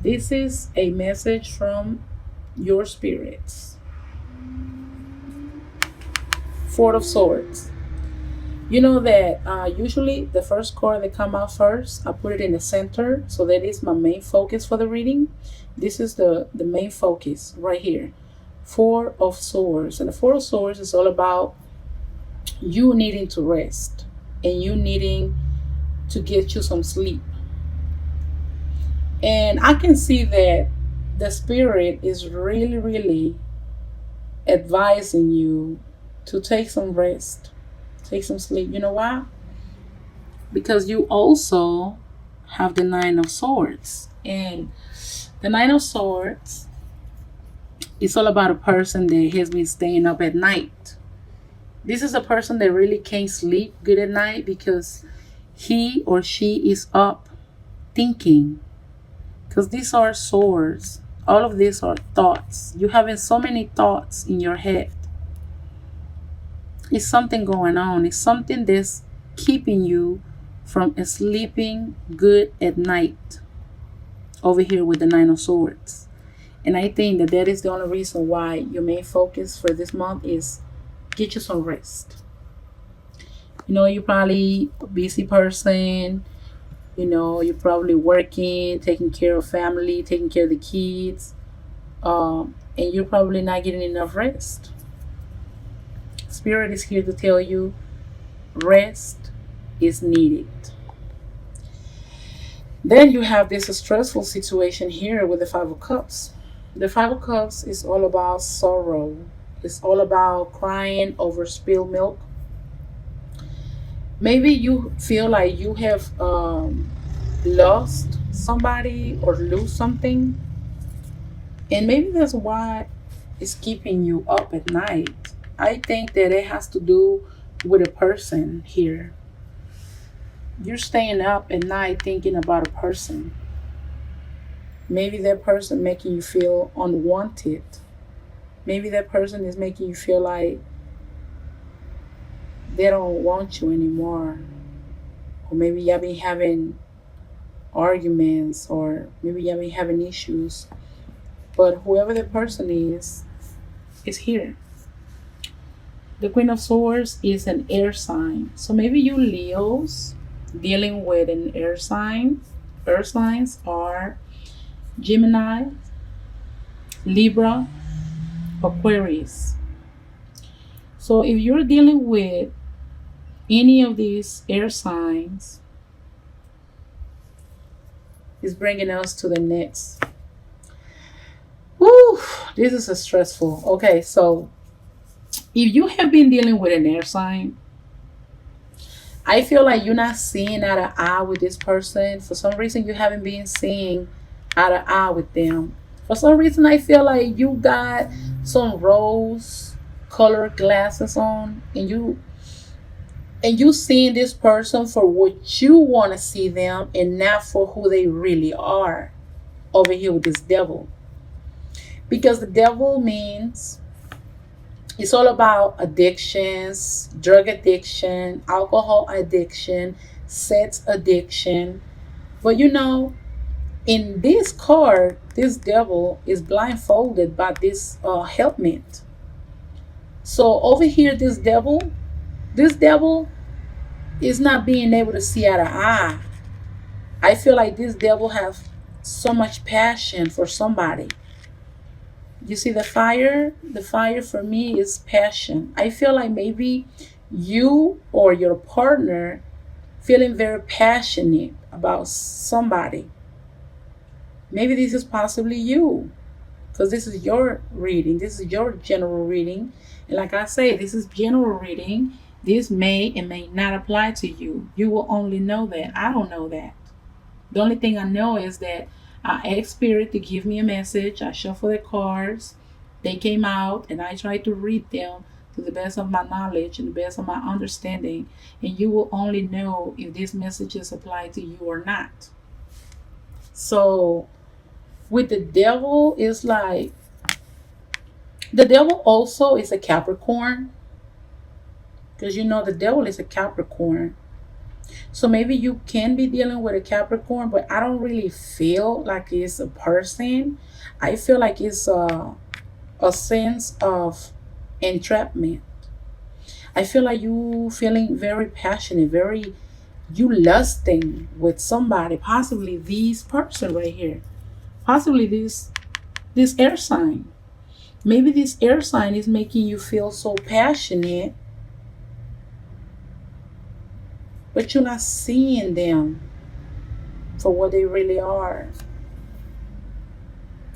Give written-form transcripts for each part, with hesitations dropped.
This is a message from your spirits. Four of Swords. You know that usually the first card that come out first, I put it in the center, so that is my main focus for the reading. This is the main focus right here. Four of Swords. And the Four of Swords is all about you needing to rest and you needing to get you some sleep. And I can see that the spirit is really, really advising you to take some rest, take some sleep. You know why? Because you also have the Nine of Swords. And the Nine of Swords is all about a person that has been staying up at night. This is a person that really can't sleep good at night because he or she is up thinking. Because these are swords. All of these are thoughts. You having so many thoughts in your head. It's something going on. It's something that's keeping you from sleeping good at night. Over here with the Nine of Swords. And I think that that is the only reason why your main focus for this month is get you some rest. You know, you're probably a busy person. You know, you're probably working, taking care of family, taking care of the kids. And you're probably not getting enough rest. Spirit is here to tell you rest is needed. Then you have this stressful situation here with the Five of Cups. The Five of Cups is all about sorrow. It's all about crying over spilled milk. Maybe you feel like you have lost somebody or lose something. And maybe that's why it's keeping you up at night. I think that it has to do with a person here. You're staying up at night thinking about a person. Maybe that person making you feel unwanted. Maybe that person is making you feel like they don't want you anymore. Or maybe y'all been having arguments, or maybe y'all been having issues. But whoever the person is here. The Queen of Swords is an air sign. So maybe you Leos dealing with an air sign. Earth signs are Gemini, Libra, Aquarius. So if you're dealing with any of these air signs, it's bringing us to the next. Woo, this is a stressful. Okay, so if you have been dealing with an air sign, I feel like you're not seeing eye to eye with this person. For some reason, you haven't been seeing eye to eye with them. For some reason, I feel like you got some rose colored glasses on, and you seeing this person for what you want to see them and not for who they really are over here with this devil. Because the devil means it's all about addictions, drug addiction, alcohol addiction, sex addiction. But you know, in this card, this devil is blindfolded by this helpmate. So over here, this devil is not being able to see eye to eye. I feel like this devil have so much passion for somebody. You see the fire? The fire for me is passion. I feel like maybe you or your partner feeling very passionate about somebody. Maybe this is possibly you, because this is your reading. This is your general reading. And like I say, this is general reading. This may and may not apply to you. You will only know that. I don't know that. The only thing I know is that I asked Spirit to give me a message. I shuffled the cards. They came out, and I tried to read them to the best of my knowledge and the best of my understanding. And you will only know if these messages apply to you or not. So, with the devil, it's like the devil also is a Capricorn. Because you know the devil is a Capricorn. So maybe you can be dealing with a Capricorn, but I don't really feel like it's a person. I feel like it's a sense of entrapment. I feel like you feeling very passionate, very you lusting with somebody, possibly this person right here, possibly this air sign. Maybe this air sign is making you feel so passionate, but you're not seeing them for what they really are.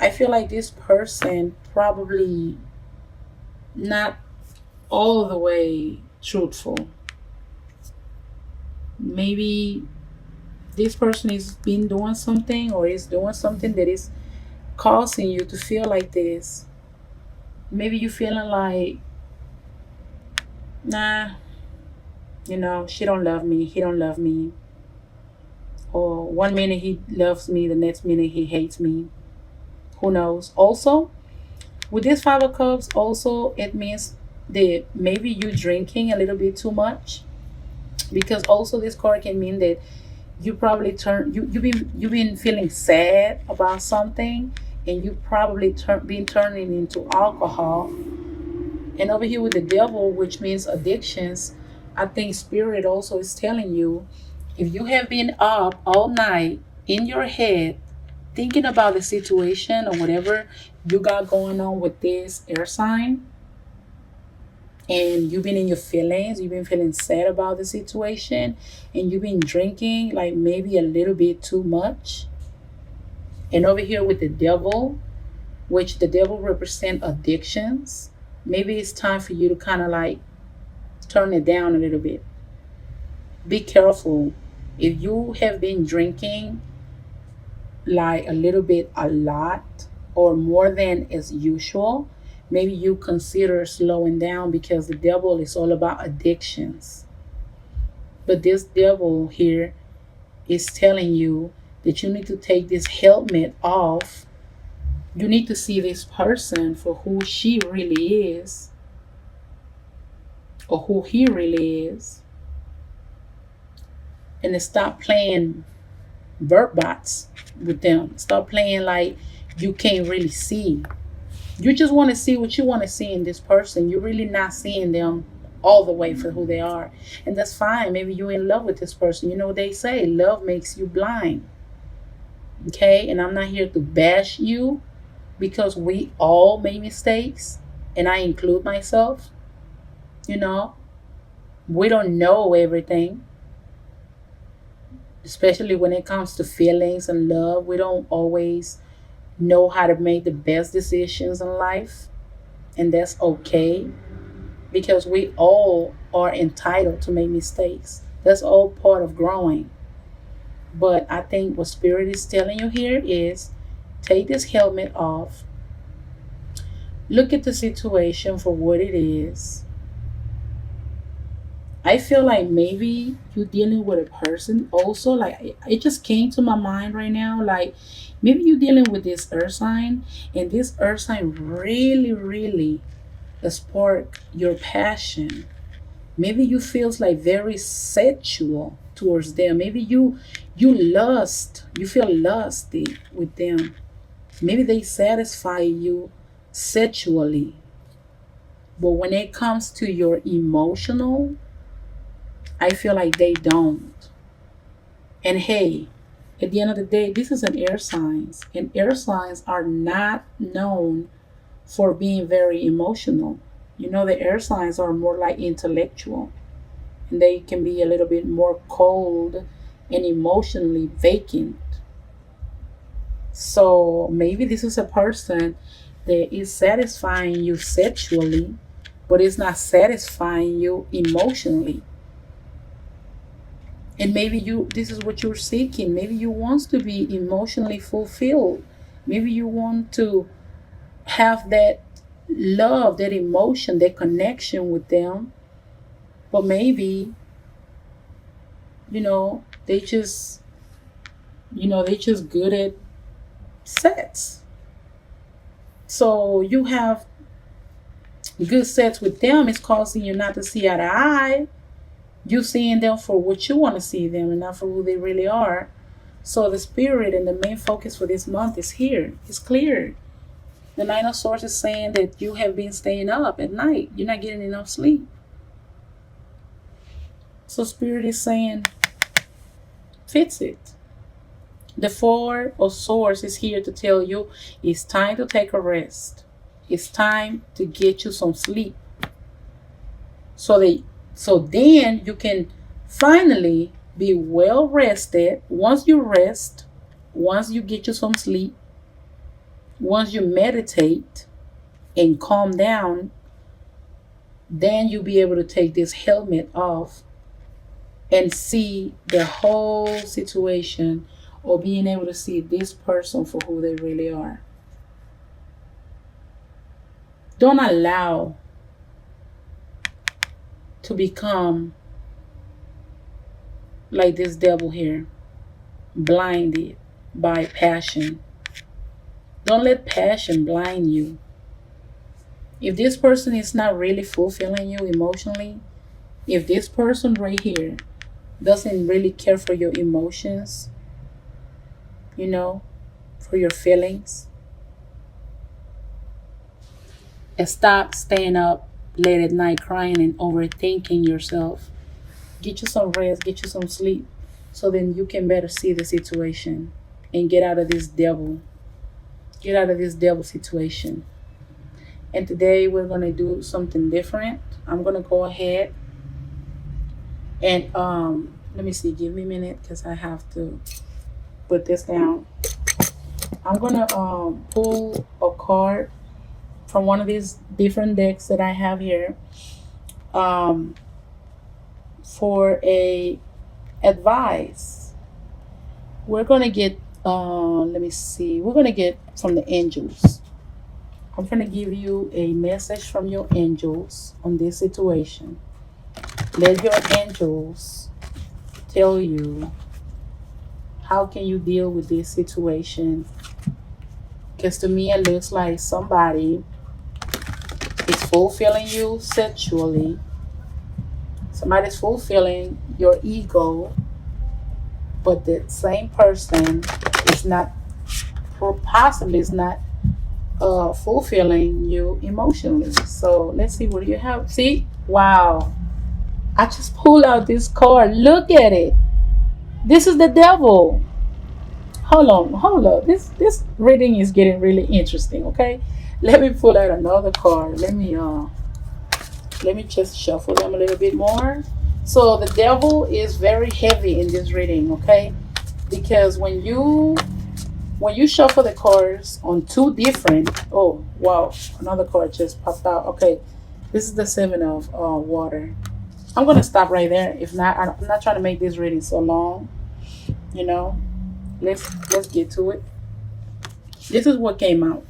I feel like this person probably not all the way truthful. Maybe this person is been doing something or is doing something that is causing you to feel like this. Maybe you feeling like, nah, she don't love me, he don't love me. Or one minute he loves me, the next minute he hates me. Who knows? Also, with this Five of Cups, also it means that maybe you drinking a little bit too much. Because also this card can mean that you probably you've been feeling sad about something, and you probably been turning into alcohol. And over here with the devil, which means addictions, I think spirit also is telling you, if you have been up all night in your head thinking about the situation or whatever you got going on with this air sign, and you've been in your feelings, you've been feeling sad about the situation, and you've been drinking like maybe a little bit too much. And over here with the devil, which the devil represent addictions, maybe it's time for you to kind of like turn it down a little bit. Be careful. If you have been drinking like a little bit a lot or more than as usual, maybe you consider slowing down, because the devil is all about addictions. But this devil here is telling you that you need to take this helmet off. You need to see this person for who she really is or who he really is, and stop playing bird bots with them. Stop playing like you can't really see. You just want to see what you want to see in this person. You're really not seeing them all the way for who they are. And that's fine. Maybe you're in love with this person. You know what they say, love makes you blind. Okay? And I'm not here to bash you, because we all make mistakes, and I include myself. You know, we don't know everything, especially when it comes to feelings and love. We don't always know how to make the best decisions in life, and that's okay, because we all are entitled to make mistakes. That's all part of growing. But I think what spirit is telling you here is, take this helmet off, look at the situation for what it is. I feel like maybe you're dealing with a person also. Like it just came to my mind right now. Like maybe you're dealing with this earth sign, and this earth sign really, really spark your passion. Maybe you feels like very sexual towards them. Maybe you feel lusty with them. Maybe they satisfy you sexually. But when it comes to your emotional, I feel like they don't. And hey, at the end of the day, this is an air signs, and air signs are not known for being very emotional. The air signs are more like intellectual, and they can be a little bit more cold and emotionally vacant. So maybe this is a person that is satisfying you sexually, but it's not satisfying you emotionally. And maybe this is what you're seeking. Maybe you want to be emotionally fulfilled. Maybe you want to have that love, that emotion, that connection with them. But maybe, they just, they just good at sex. So you have good sex with them, it's causing you not to see eye to eye. You seeing them for what you want to see them and not for who they really are. So the spirit and the main focus for this month is here. It's clear. The Nine of Swords is saying that you have been staying up at night. You're not getting enough sleep. So spirit is saying, fix it. The Four of Swords is here to tell you it's time to take a rest. It's time to get you some sleep. So then you can finally be well rested. Once you rest, once you get you some sleep, once you meditate and calm down, then you'll be able to take this helmet off and see the whole situation, or being able to see this person for who they really are. Don't allow to become like this devil here, blinded by passion. Don't let passion blind you. If this person is not really fulfilling you emotionally, if this person right here doesn't really care for your emotions, for your feelings, and stop staying up late at night crying and overthinking yourself. Get you some rest, get you some sleep, so then you can better see the situation and get out of this devil. Get out of this devil situation. And today we're going to do something different. I'm going to go ahead and let me see, give me a minute because I have to put this down. I'm going to pull a card from one of these different decks that I have here for a advice. We're going to get let me see, we're going to get from the angels. I'm going to give you a message from your angels on this situation. Let your angels tell you how can you deal with this situation. Because to me it looks like somebody is fulfilling you sexually. Somebody's fulfilling your ego, but the same person is not, possibly is not fulfilling you emotionally. So let's see, what do you have? See, wow, I just pulled out this card. Look at it. This is the devil. Hold on. This reading is getting really interesting. Okay, let me pull out another card. Let me just shuffle them a little bit more. So the devil is very heavy in this reading. Okay, because when you shuffle the cards on two different, oh wow, another card just popped out. Okay, this is the Seven of water. I'm gonna stop right there. If not, I'm not trying to make this reading so long. Let's get to it. This is what came out.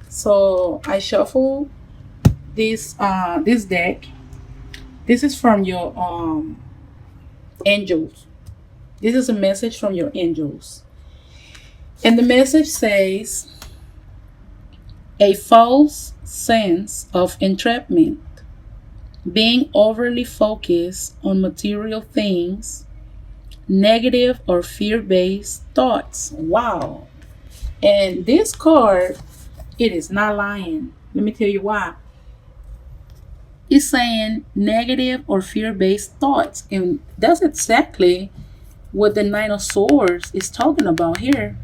So I shuffled this deck. This is from your angels. This is a message from your angels. And the message says, a false sense of entrapment, being overly focused on material things, negative or fear-based thoughts. Wow. And this card, it is not lying. Let me tell you why. It's saying negative or fear-based thoughts. And that's exactly what the Nine of Swords is talking about here.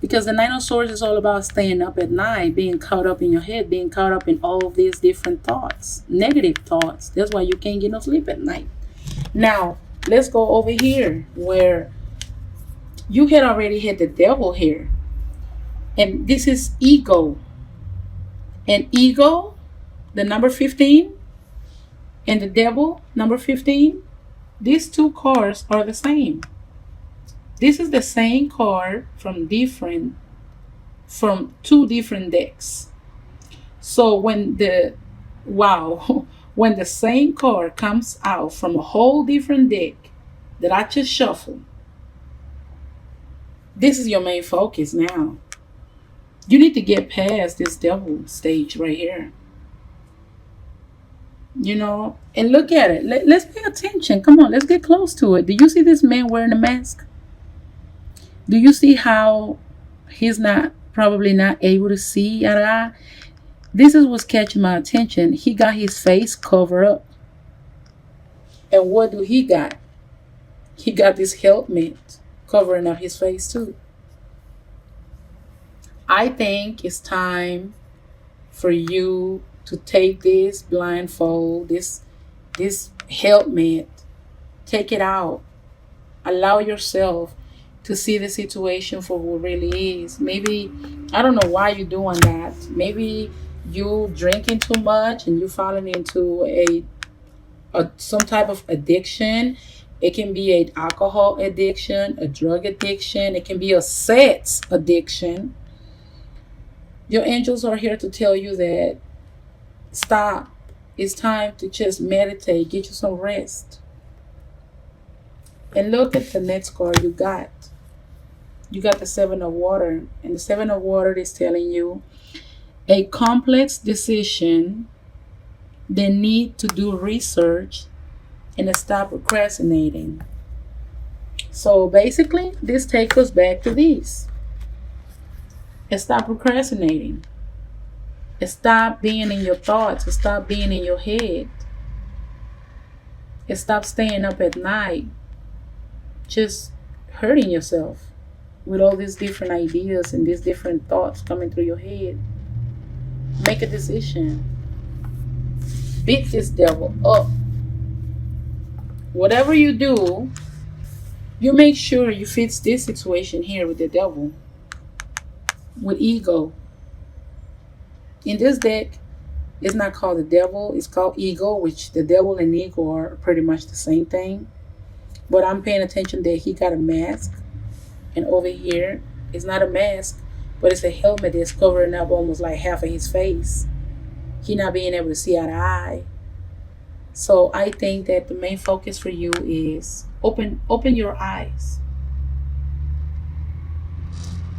Because the Nine of Swords is all about staying up at night, being caught up in your head, being caught up in all of these different thoughts, negative thoughts. That's why you can't get no sleep at night. Now, let's go over here where you had already hit the devil here. And this is ego. And ego, the number 15, and the devil, number 15, these two cards are the same. This is the same card from two different decks. So when the same card comes out from a whole different deck that I just shuffled, this is your main focus now. You need to get past this devil stage right here. And look at it. Let's pay attention. Come on, let's get close to it. Do you see this man wearing a mask? Do you see how he's not probably not able to see eye to eye? This is what's catching my attention. He got his face covered up. And what do he got? He got this helmet covering up his face too. I think it's time for you to take this blindfold, this helmet, take it out. Allow yourself to see the situation for what really is. Maybe I don't know why you're doing that. Maybe you drinking too much and you falling into a some type of addiction. It can be an alcohol addiction, a drug addiction. It can be a sex addiction. Your angels are here to tell you that stop. It's time to just meditate, get you some rest. And look at the next card you got. You got the Seven of Water. And the Seven of Water is telling you a complex decision. They need to do research and stop procrastinating. So basically, this takes us back to this. And stop procrastinating. And stop being in your thoughts. And stop being in your head. And stop staying up at night just hurting yourself with all these different ideas and these different thoughts coming through your head. Make a decision. Beat this devil up. Whatever you do, you make sure you fix this situation here with the devil, with ego. In this deck, it's not called the devil, it's called ego, which the devil and ego are pretty much the same thing. But I'm paying attention that he got a mask. And over here, it's not a mask, but it's a helmet that's covering up almost like half of his face. He not being able to see eye to eye. So I think that the main focus for you is open your eyes.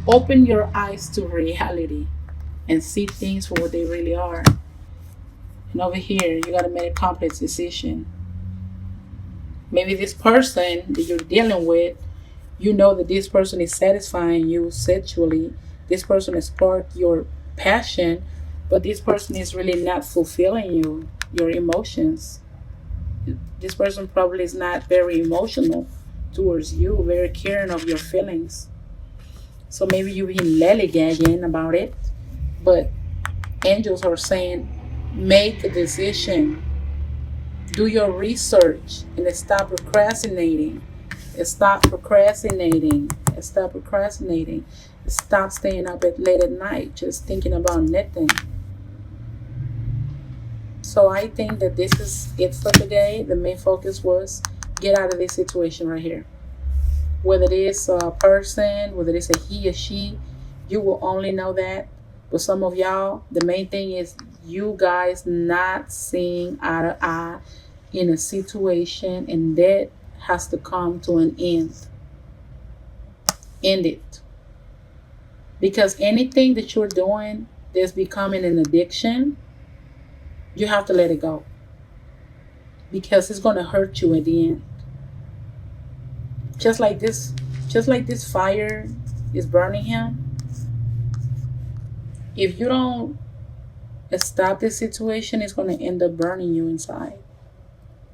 Open your eyes to reality and see things for what they really are. And over here, you got to make a complex decision. Maybe this person that you're dealing with, you know that this person is satisfying you sexually. This person has sparked your passion, but this person is really not fulfilling you, your emotions. This person probably is not very emotional towards you, very caring of your feelings. So maybe you've been lollygagging about it, but angels are saying, make a decision. Do your research and stop procrastinating. Stop procrastinating. Stop procrastinating. Stop staying up late at night just thinking about nothing. So I think that this is it for today. The main focus was get out of this situation right here. Whether it is a person, whether it's a he or she, you will only know that. But some of y'all, the main thing is you guys not seeing eye to eye in a situation, and that has to come to an end. End it. Because anything that you're doing that's becoming an addiction, you have to let it go. Because it's going to hurt you at the end. Just like this fire is burning him. If you don't stop this situation, it's going to end up burning you inside.